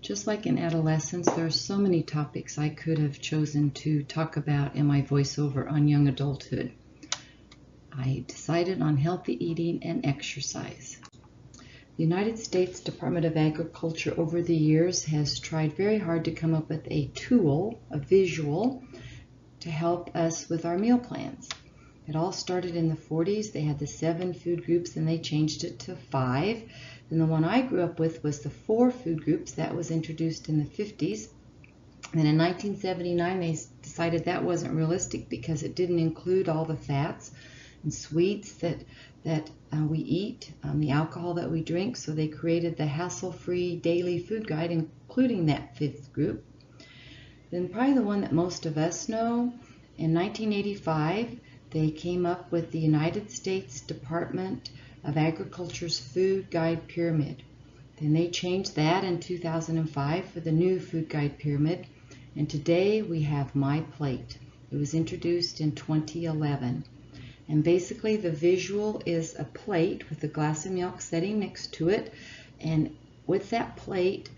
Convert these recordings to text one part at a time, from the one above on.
Just like in adolescence, there are so many topics I could have chosen to talk about in my voiceover on young adulthood. I decided on healthy eating and exercise. The United States Department of Agriculture over the years has tried very hard to come up with a tool, a visual, to help us with our meal plans. It all started in the 40s. They had the 7 food groups and they changed it to 5. Then the one I grew up with was the 4 food groups. That was introduced in the 50s. And in 1979 they decided that wasn't realistic because it didn't include all the fats and sweets that we eat, the alcohol that we drink. So they created the hassle-free daily food guide, including that 5th group. Then probably the one that most of us know, in 1985, they came up with the United States Department of Agriculture's Food Guide Pyramid. Then they changed that in 2005 for the new Food Guide Pyramid. And today we have My Plate. It was introduced in 2011. And basically the visual is a plate with a glass of milk sitting next to it. And with that plate,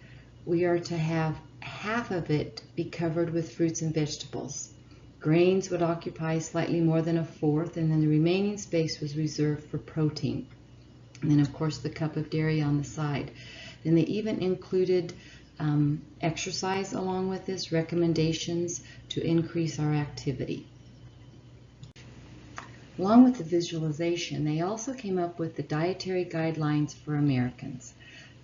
we are to have half of it be covered with fruits and vegetables. Grains would occupy slightly more than a fourth, and then the remaining space was reserved for protein. And then, of course, the cup of dairy on the side. Then they even included exercise along with this, recommendations to increase our activity. Along with the visualization, they also came up with the Dietary Guidelines for Americans,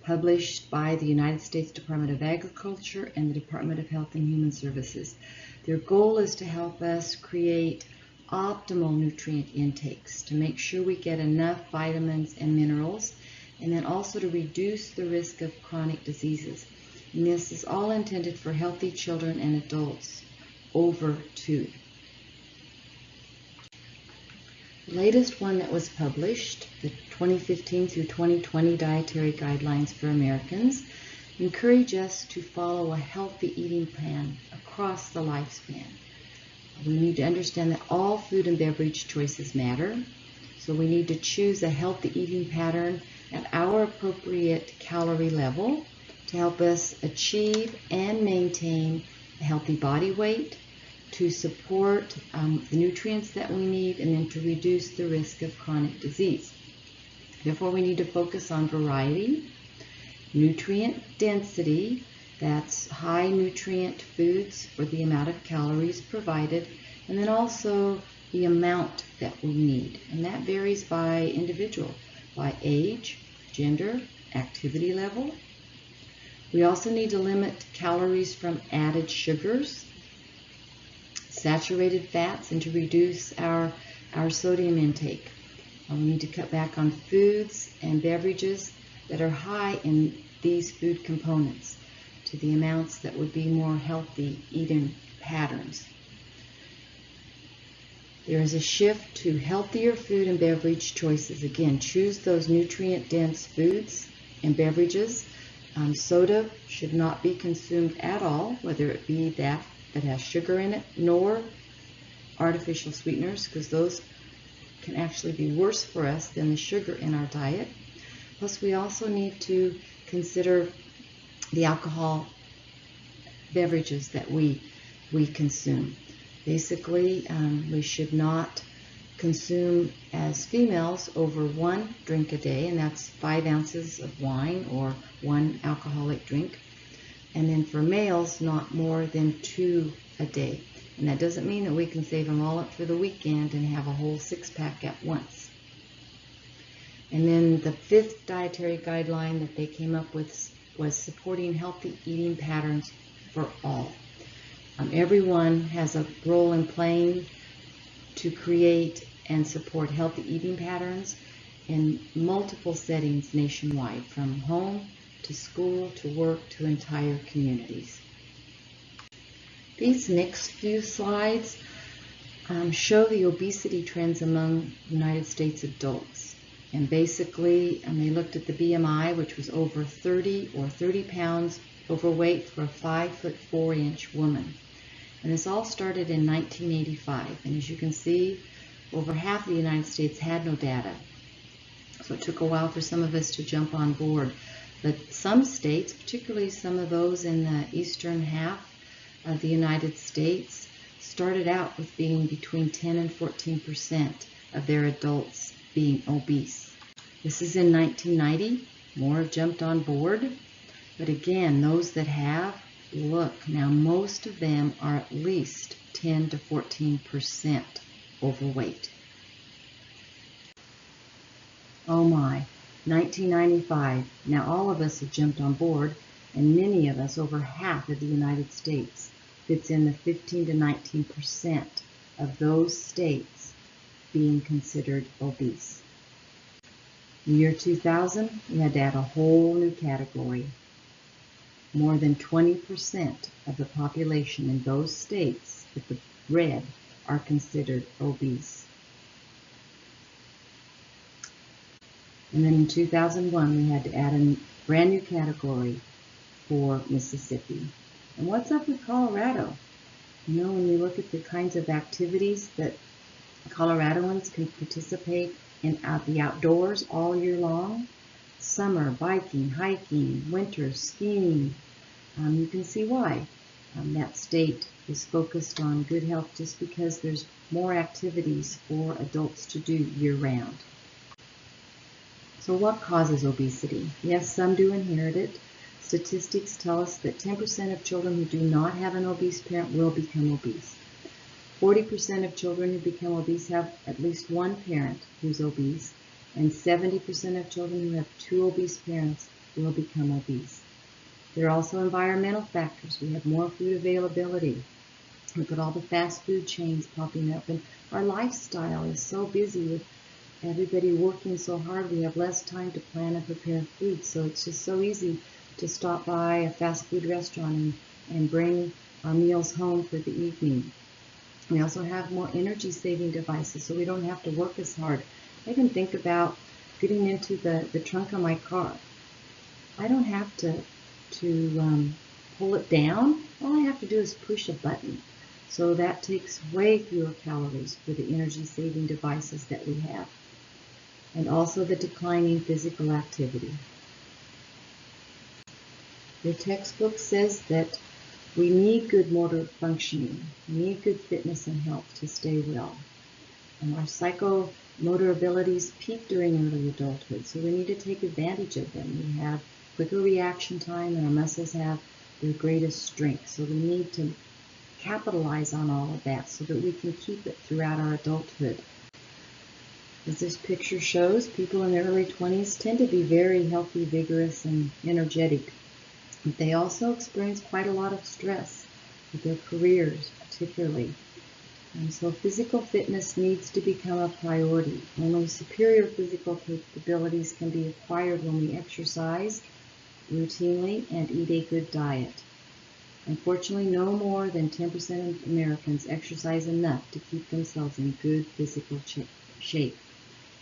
published by the United States Department of Agriculture and the Department of Health and Human Services. Their goal is to help us create optimal nutrient intakes to make sure we get enough vitamins and minerals, and then also to reduce the risk of chronic diseases. And this is all intended for healthy children and adults over 2. The latest one that was published, the 2015 through 2020 Dietary Guidelines for Americans, encourage us to follow a healthy eating plan across the lifespan. We need to understand that all food and beverage choices matter, so we need to choose a healthy eating pattern at our appropriate calorie level to help us achieve and maintain a healthy body weight, to support the nutrients that we need, and then to reduce the risk of chronic disease. Therefore, we need to focus on variety, nutrient density, that's high nutrient foods for the amount of calories provided, and then also the amount that we need. And that varies by individual, by age, gender, activity level. We also need to limit calories from added sugars, saturated fats, and to reduce our sodium intake. We need to cut back on foods and beverages that are high in these food components to the amounts that would be more healthy eating patterns. There is a shift to healthier food and beverage choices. Again, choose those nutrient-dense foods and beverages. Soda should not be consumed at all, whether it be that has sugar in it, nor artificial sweeteners, because those can actually be worse for us than the sugar in our diet. Plus, we also need to consider the alcohol beverages that we consume. Basically, we should not consume as females over 1 drink a day, and that's 5 ounces of wine or 1 alcoholic drink. And then for males, not more than 2 a day. And that doesn't mean that we can save them all up for the weekend and have a whole 6-pack at once. And then the 5th dietary guideline that they came up with was supporting healthy eating patterns for all. Everyone has a role in playing to create and support healthy eating patterns in multiple settings nationwide, from home to school to work to entire communities. These next few slides show the obesity trends among United States adults. And basically, they looked at the BMI, which was over 30 or 30 pounds overweight for a 5'4" woman. And this all started in 1985. And as you can see, over half of the United States had no data. So it took a while for some of us to jump on board. But some states, particularly some of those in the eastern half of the United States, started out with being between 10 and 14% of their adults being obese. This is in 1990. More have jumped on board. But again, those that have, look, now most of them are at least 10 to 14% overweight. Oh my, 1995. Now all of us have jumped on board, and many of us, over half of the United States, fits in the 15 to 19% of those states being considered obese. In the year 2000, we had to add a whole new category. More than 20% of the population in those states with the red are considered obese. And then in 2001, we had to add a brand new category for Mississippi. And what's up with Colorado? You know, when you look at the kinds of activities that Coloradoans can participate in the outdoors all year long, summer, biking, hiking, winter, skiing, you can see why that state is focused on good health, just because there's more activities for adults to do year-round. So what causes obesity? Yes, some do inherit it. Statistics tell us that 10% of children who do not have an obese parent will become obese. 40% of children who become obese have at least one parent who's obese, and 70% of children who have two obese parents will become obese. There are also environmental factors. We have more food availability. Look at all the fast food chains popping up, and our lifestyle is so busy with everybody working so hard, we have less time to plan and prepare food, so it's just so easy to stop by a fast food restaurant and bring our meals home for the evening. We also have more energy saving devices, so we don't have to work as hard. I can think about getting into the trunk of my car. I don't have to pull it down. All I have to do is push a button. So that takes way fewer calories for the energy saving devices that we have. And also the declining physical activity. The textbook says that we need good motor functioning. We need good fitness and health to stay well. And our psychomotor abilities peak during early adulthood, so we need to take advantage of them. We have quicker reaction time, and our muscles have their greatest strength. So we need to capitalize on all of that so that we can keep it throughout our adulthood. As this picture shows, people in their early 20s tend to be very healthy, vigorous, and energetic. But they also experience quite a lot of stress with their careers, particularly. And so physical fitness needs to become a priority. Only superior physical capabilities can be acquired when we exercise routinely and eat a good diet. Unfortunately, no more than 10% of Americans exercise enough to keep themselves in good physical shape,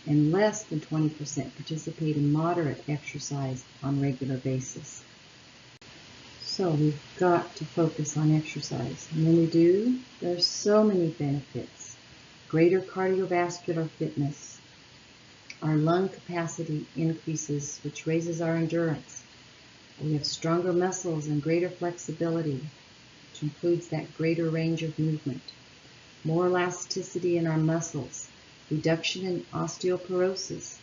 and less than 20% participate in moderate exercise on a regular basis. So we've got to focus on exercise. And when we do, there's so many benefits. Greater cardiovascular fitness. Our lung capacity increases, which raises our endurance. We have stronger muscles and greater flexibility, which includes that greater range of movement. More elasticity in our muscles. Reduction in osteoporosis.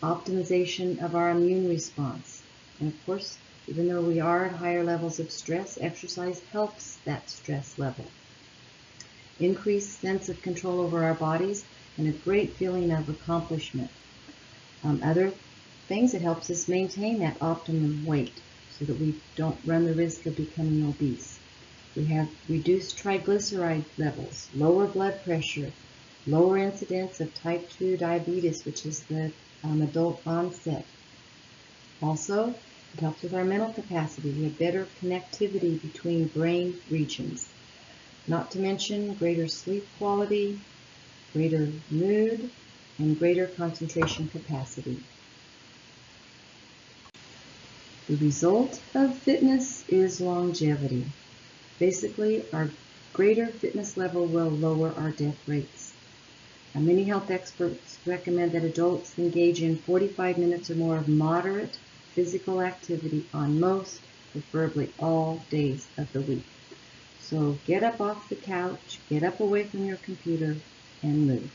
Optimization of our immune response. And of course, even though we are at higher levels of stress, exercise helps that stress level. Increased sense of control over our bodies and a great feeling of accomplishment. Other things, it helps us maintain that optimum weight so that we don't run the risk of becoming obese. We have reduced triglyceride levels, lower blood pressure, lower incidence of type 2 diabetes, which is the adult onset. Also, it helps with our mental capacity. We have better connectivity between brain regions. Not to mention greater sleep quality, greater mood, and greater concentration capacity. The result of fitness is longevity. Basically, our greater fitness level will lower our death rates. And many health experts recommend that adults engage in 45 minutes or more of moderate physical activity on most, preferably all days of the week. So get up off the couch, get up away from your computer, and move.